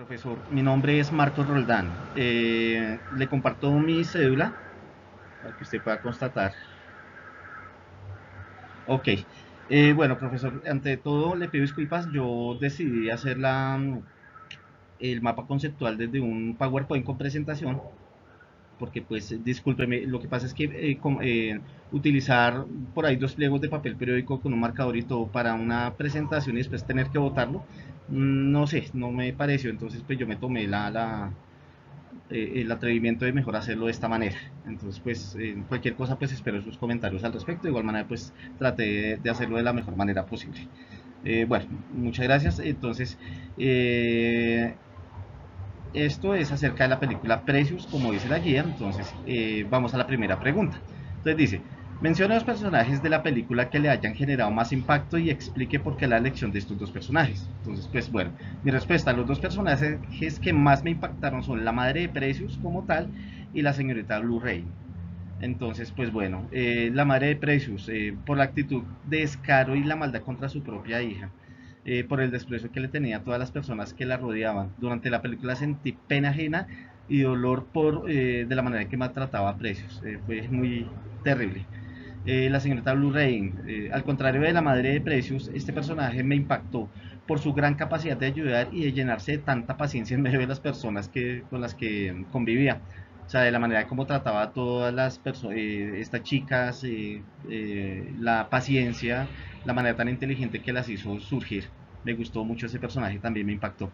Profesor, mi nombre es Marcos Roldán. Le comparto mi cédula para que usted pueda constatar. Ok. Bueno, profesor, ante todo le pido disculpas. Yo decidí hacer el mapa conceptual desde un PowerPoint con presentación porque pues discúlpeme, lo que pasa es que utilizar por ahí dos pliegos de papel periódico con un marcador y todo para una presentación y después tener que votarlo, no sé, no me pareció, entonces pues yo me tomé el atrevimiento de mejor hacerlo de esta manera. Entonces, pues, cualquier cosa, pues espero sus comentarios al respecto. De igual manera, pues, traté de hacerlo de la mejor manera posible. Bueno, muchas gracias. Entonces, eh, esto es acerca de la película Precious, como dice la guía. Entonces, vamos a la primera pregunta. Entonces dice, menciona los personajes de la película que le hayan generado más impacto y explique por qué la elección de estos dos personajes. Entonces, pues bueno, mi respuesta, los dos personajes que más me impactaron son la madre de Precious como tal y la señorita Blue Ray. Entonces, pues bueno, la madre de Precious, por la actitud de descaro y la maldad contra su propia hija, por el desprecio que le tenía a todas las personas que la rodeaban. Durante la película sentí pena ajena y dolor de la manera en que maltrataba a Precious. Fue muy terrible. La señorita Blue Rain, al contrario de la madre de Precious, este personaje me impactó por su gran capacidad de ayudar y de llenarse de tanta paciencia en medio de las personas con las que convivía. O sea, de la manera como trataba a todas las personas, estas chicas, la paciencia, la manera tan inteligente que las hizo surgir. Me gustó mucho ese personaje, también me impactó.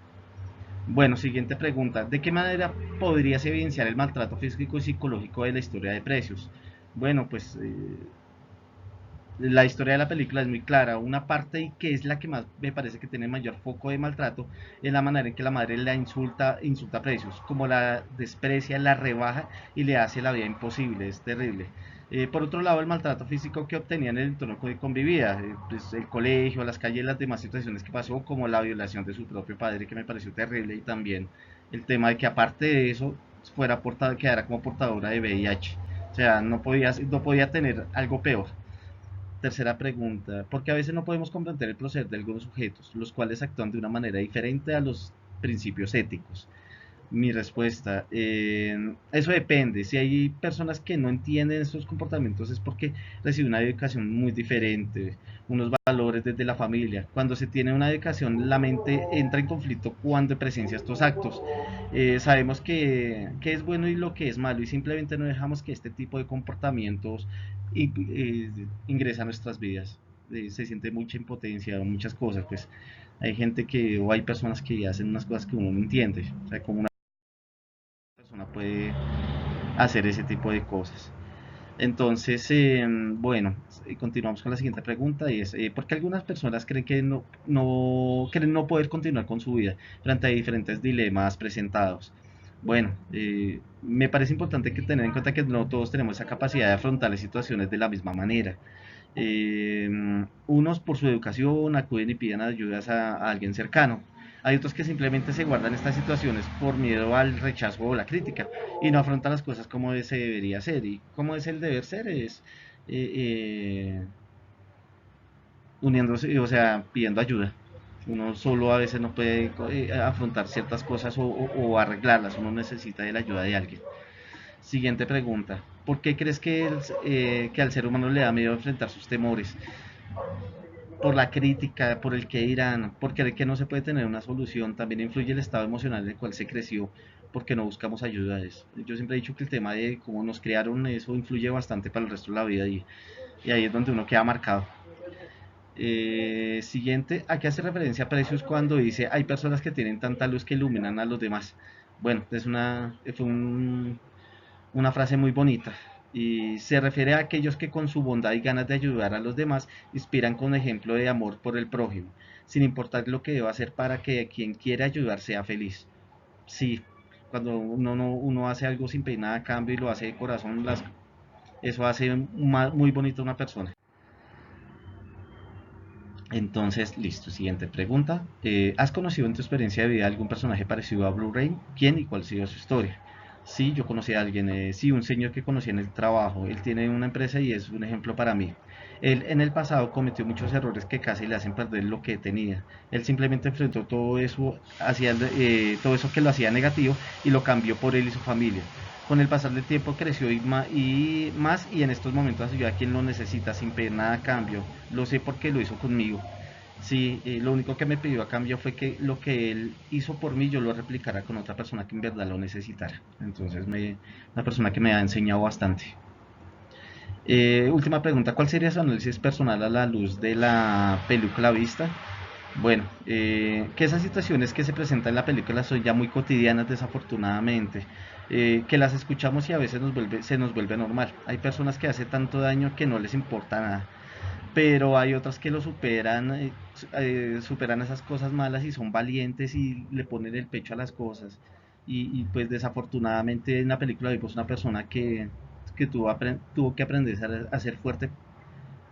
Bueno, siguiente pregunta. ¿De qué manera podrías evidenciar el maltrato físico y psicológico de la historia de Precious? Bueno, pues la historia de la película es muy clara. Una parte y que es la que más me parece que tiene mayor foco de maltrato es la manera en que la madre la insulta a Precious, como la desprecia, la rebaja y le hace la vida imposible. Es terrible. Por otro lado, el maltrato físico que obtenía en el entorno que convivía, pues el colegio, las calles, las demás situaciones que pasó, como la violación de su propio padre, que me pareció terrible, y también el tema de que aparte de eso quedara como portadora de VIH. O sea, no podía tener algo peor. Tercera pregunta, porque a veces no podemos comprender el proceder de algunos sujetos, los cuales actúan de una manera diferente a los principios éticos. Mi respuesta, eso depende. Si hay personas que no entienden estos comportamientos es porque reciben una educación muy diferente, unos valores desde la familia. Cuando se tiene una educación, la mente entra en conflicto cuando presencia estos actos. Sabemos que es bueno y lo que es malo y simplemente no dejamos que este tipo de comportamientos ingrese a nuestras vidas. Se siente mucha impotencia, muchas cosas, pues hay gente o hay personas que hacen unas cosas que uno no entiende, o sea, como una persona puede hacer ese tipo de cosas. Entonces, bueno, continuamos con la siguiente pregunta y es, ¿por qué algunas personas creen que creen no poder continuar con su vida frente a diferentes dilemas presentados? Bueno, me parece importante que tener en cuenta que no todos tenemos esa capacidad de afrontar las situaciones de la misma manera. Eh, Unos por su educación acuden y piden ayudas a alguien cercano. Hay otros que simplemente se guardan estas situaciones por miedo al rechazo o la crítica y no afrontan las cosas como se debería ser. Y como es el deber ser es eh, eh, uniéndose, o sea, pidiendo ayuda. Uno solo a veces no puede afrontar ciertas cosas o arreglarlas, uno necesita de la ayuda de alguien. Siguiente pregunta. ¿Por qué crees que al ser humano le da miedo enfrentar sus temores? Por la crítica, por el que dirán, por creer que no se puede tener una solución, también influye el estado emocional en el cual se creció, porque no buscamos ayuda. Yo siempre he dicho que el tema de cómo nos criaron, eso influye bastante para el resto de la vida y ahí es donde uno queda marcado. Siguiente, ¿a qué hace referencia Precious cuando dice hay personas que tienen tanta luz que iluminan a los demás? Bueno, una frase muy bonita y se refiere a aquellos que con su bondad y ganas de ayudar a los demás inspiran con ejemplo de amor por el prójimo, sin importar lo que deba hacer para que quien quiera ayudar sea feliz. Sí, cuando uno hace algo sin pedir nada a cambio y lo hace de corazón, eso hace muy bonito a una persona. Entonces, listo, siguiente pregunta. ¿Has conocido en tu experiencia de vida algún personaje parecido a Blue Rain? ¿Quién y cuál ha sido su historia? Sí, yo conocí a alguien, sí, un señor que conocí en el trabajo. Él tiene una empresa y es un ejemplo para mí. Él en el pasado cometió muchos errores que casi le hacen perder lo que tenía. Él simplemente enfrentó todo eso, todo eso que lo hacía negativo y lo cambió por él y su familia. Con el pasar del tiempo creció y más y en estos momentos ayuda a quien lo necesita sin pedir nada a cambio. Lo sé porque lo hizo conmigo. Sí, lo único que me pidió a cambio fue que lo que él hizo por mí yo lo replicara con otra persona que en verdad lo necesitara. Entonces, una persona que me ha enseñado bastante. Última pregunta, ¿cuál sería su análisis personal a la luz de la película vista? Bueno, que esas situaciones que se presentan en la película son ya muy cotidianas desafortunadamente, que las escuchamos y a veces se nos vuelve normal. Hay personas que hacen tanto daño que no les importa nada, pero hay otras que lo superan, superan esas cosas malas y son valientes y le ponen el pecho a las cosas. Pues desafortunadamente en la película vimos una persona que tuvo que aprender a ser fuerte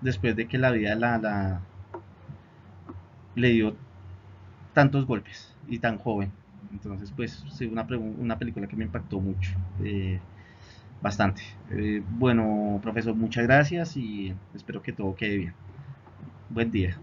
después de que la vida le dio tantos golpes y tan joven. Entonces, pues, sí, una película que me impactó mucho, bastante. Bueno, profesor, muchas gracias y espero que todo quede bien. Buen día.